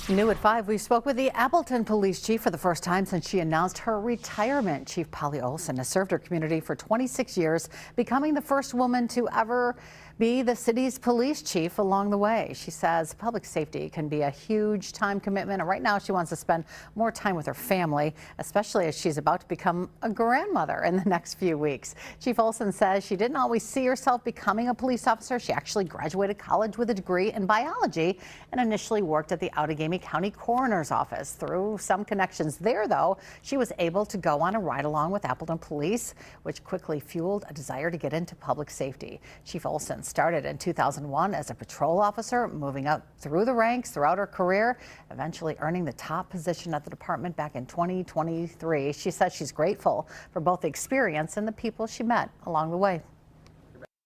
New at 5, we spoke with the Appleton police chief for the first time since she announced her retirement. Chief Polly Olson has served her community for 26 years, becoming the first woman to ever be the city's police chief along the way. She says public safety can be a huge time commitment, and right now she wants to spend more time with her family, especially as she's about to become a grandmother in the next few weeks. Chief Olson says she didn't always see herself becoming a police officer. She actually graduated college with a degree in biology and initially worked at the Allegheny County Coroner's Office. Through some connections there, though, she was able to go on a ride-along with Appleton Police, which quickly fueled a desire to get into public safety. Chief Olson started in 2001 as a patrol officer, moving up through the ranks throughout her career, eventually earning the top position at the department back in 2023. She says she's grateful for both the experience and the people she met along the way.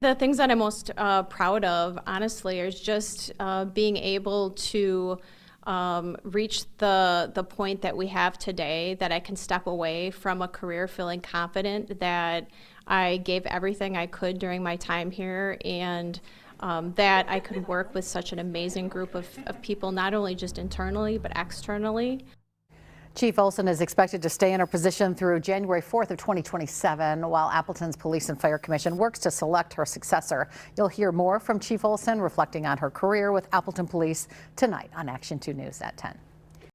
The things that I'm most proud of, honestly, is just being able to reach the point that we have today, that I can step away from a career feeling confident that I gave everything I could during my time here, and that I could work with such an amazing group of people, not only just internally, but externally. Chief Olson is expected to stay in her position through January 4th of 2027, while Appleton's Police and Fire Commission works to select her successor. You'll hear more from Chief Olson reflecting on her career with Appleton Police tonight on Action 2 News at 10.